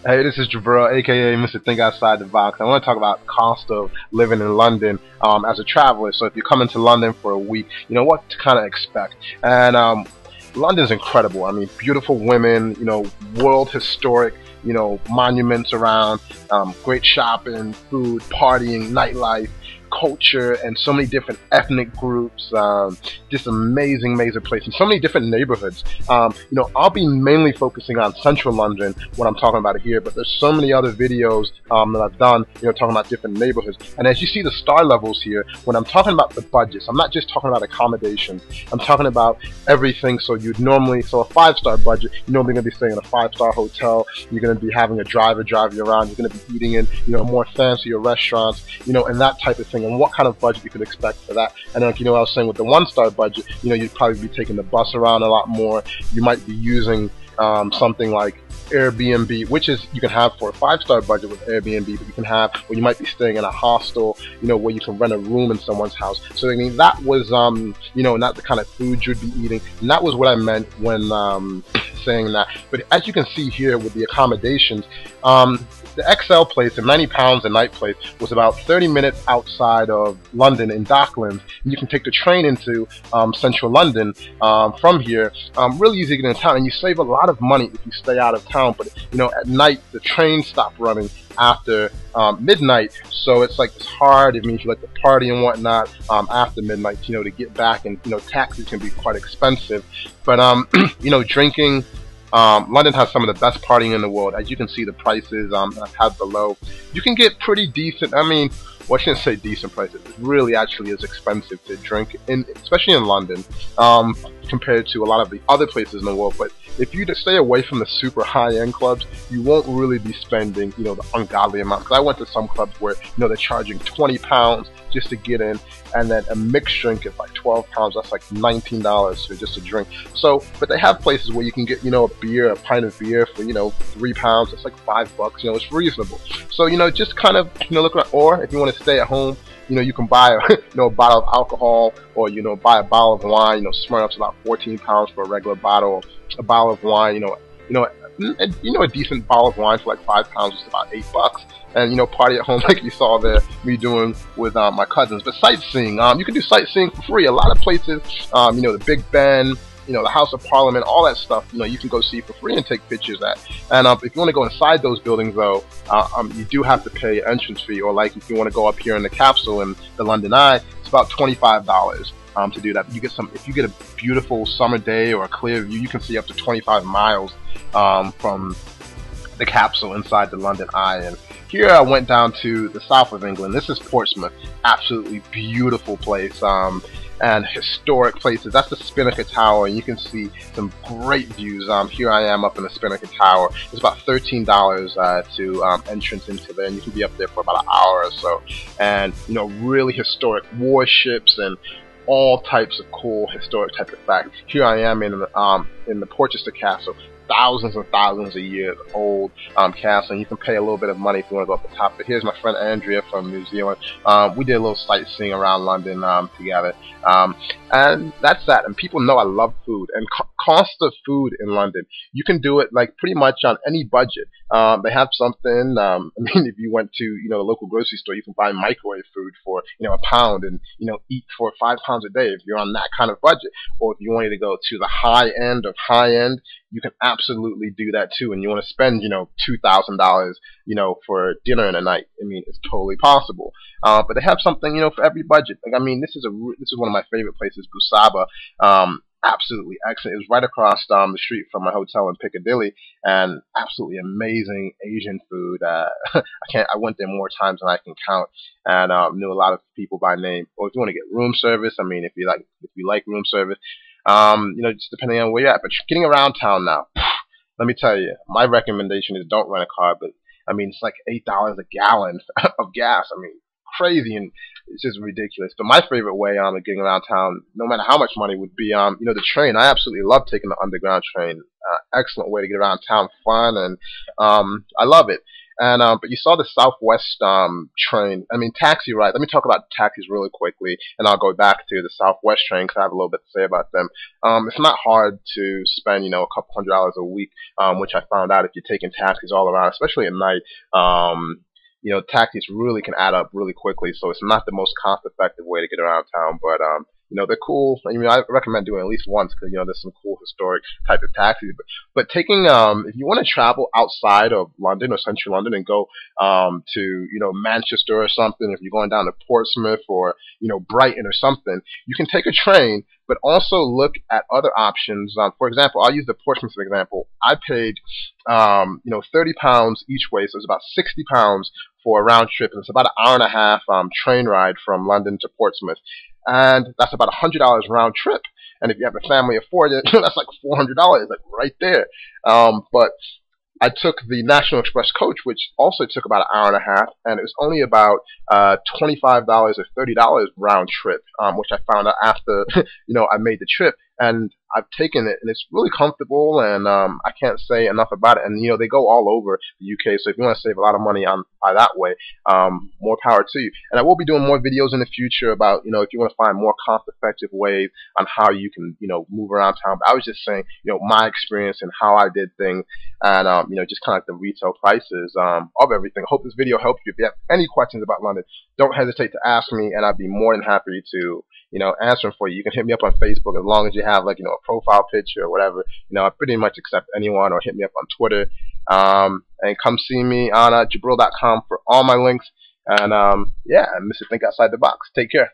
Hey, this is Jabril, aka Mr. Think Outside the Box. I want to talk about the cost of living in London as a traveler. So if you're coming to London for a week, you know what to kind of expect. And London's incredible. I mean, beautiful women, world historic, monuments around, great shopping, food, partying, nightlife, culture, and so many different ethnic groups. Just amazing place, and so many different neighborhoods. I'll be mainly focusing on central London when I'm talking about it here, but there's so many other videos that I've done, talking about different neighborhoods. And as you see the star levels here, when I'm talking about the budgets, I'm not just talking about accommodations. I'm talking about everything. So a 5-star budget, you're normally going to be staying in a 5-star hotel. You're going to be having a driver drive you around. You're going to be eating in, more fancier restaurants, and that type of thing. And what kind of budget you could expect for that. And then, I was saying with the 1-star budget, you'd probably be taking the bus around a lot more. You might be using something like Airbnb, which is you can have for a 5-star budget with Airbnb, but you can have where you might be staying in a hostel, where you can rent a room in someone's house. So I mean that was not the kind of food you'd be eating, and that was what I meant when saying that. But as you can see here with the accommodations, the XL place, the £90 a night place, was about 30 minutes outside of London in Docklands. And you can take the train into central London from here. Really easy to get into town, and you save a lot of money if you stay out of town. But at night the trains stop running after midnight, so it's hard. It means you like to party and whatnot after midnight, to get back, and taxis can be quite expensive. But drinking. London has some of the best partying in the world. As you can see, the prices I've had below, you can get pretty decent. I mean, well, I shouldn't say decent prices. It really actually is expensive to drink, especially in London, compared to a lot of the other places in the world. But if you stay away from the super high-end clubs, you won't really be spending, the ungodly amount. Because I went to some clubs where, they're charging £20 just to get in, and then a mixed drink is like £12. That's like $19 for just a drink. So, but they have places where you can get, a pint of beer for, £3. It's like $5. It's reasonable. So, just kind of, look at, or if you want to stay at home, you can buy a bottle of alcohol, or buy a bottle of wine. Smirnoff's about £14 for a regular bottle. A bottle of wine, a decent bottle of wine for like £5 is about $8. And party at home like you saw me doing with my cousins. But sightseeing, you can do sightseeing for free. A lot of places, the Big Ben, the House of Parliament, all that stuff, you can go see for free and take pictures at. And if you want to go inside those buildings, though, you do have to pay an entrance fee. Or like if you want to go up here in the capsule in the London Eye, it's about $25 to do that. If you get a beautiful summer day or a clear view, you can see up to 25 miles from the capsule inside the London Eye. And here I went down to the south of England. This is Portsmouth. Absolutely beautiful place. And historic places. That's the Spinnaker Tower, and you can see some great views. Here I am up in the Spinnaker Tower. It's about $13 to entrance into there, and you can be up there for about an hour or so. And really historic warships and all types of cool historic type of facts. Here I am in the Portchester Castle. Thousands and thousands of years old castle, and you can pay a little bit of money if you want to go up the top. But here's my friend Andrea from New Zealand. We did a little sightseeing around London together, and that's that. And people know I love food, and cost of food in London, you can do it like pretty much on any budget. They have something. I mean, if you went to the local grocery store, you can buy microwave food for £1, and eat for £5 a day if you're on that kind of budget. Or if you wanted to go to the high end of high end, you can absolutely do that too. And you want to spend $2,000 for dinner in a night. I mean, it's totally possible. But they have something for every budget. Like, I mean, this is one of my favorite places, Busaba. Absolutely excellent. It was right across the street from my hotel in Piccadilly, and absolutely amazing Asian food. I went there more times than I can count, and knew a lot of people by name. Or if you want to get room service, I mean, if you like room service, just depending on where you're at. But getting around town now, let me tell you, my recommendation is don't rent a car. But I mean, it's like $8 a gallon of gas. I mean, crazy, and it's just ridiculous. But my favorite way of getting around town, no matter how much money, would be the train. I absolutely love taking the underground train. Excellent way to get around town, fun, and I love it. And but you saw the Southwest train. I mean, taxi ride. Let me talk about taxis really quickly, and I'll go back to the Southwest train because I have a little bit to say about them. It's not hard to spend, a couple $100 a week, which I found out if you're taking taxis all around, especially at night. Taxis really can add up really quickly, so it's not the most cost-effective way to get around town, but they're cool. I mean, I recommend doing it at least once because there's some cool historic type of taxis. But taking if you want to travel outside of London or central London and go to Manchester or something, if you're going down to Portsmouth or Brighton or something, you can take a train. But also look at other options. For example, I'll use the Portsmouth example. I paid £30 each way, so it's about £60 for a round trip, and it's about an hour and a half train ride from London to Portsmouth. And that's about $100 round trip. And if you have a family of four, that's like $400, like right there. But I took the National Express coach, which also took about an hour and a half, and it was only about $25 or $30 round trip, which I found out after I made the trip. And I've taken it, and it's really comfortable, and I can't say enough about it. And they go all over the UK, so if you want to save a lot of money by that way, more power to you. And I will be doing more videos in the future about if you want to find more cost-effective ways on how you can move around town. But I was just saying my experience and how I did things, and just kind of like the retail prices of everything. I hope this video helped you. If you have any questions about London, don't hesitate to ask me, and I'd be more than happy to answer them for you. You can hit me up on Facebook as long as you have a profile picture or whatever. I pretty much accept anyone, or hit me up on Twitter. And come see me on Jabril.com for all my links. And yeah, Mr. Think Outside the Box. Take care.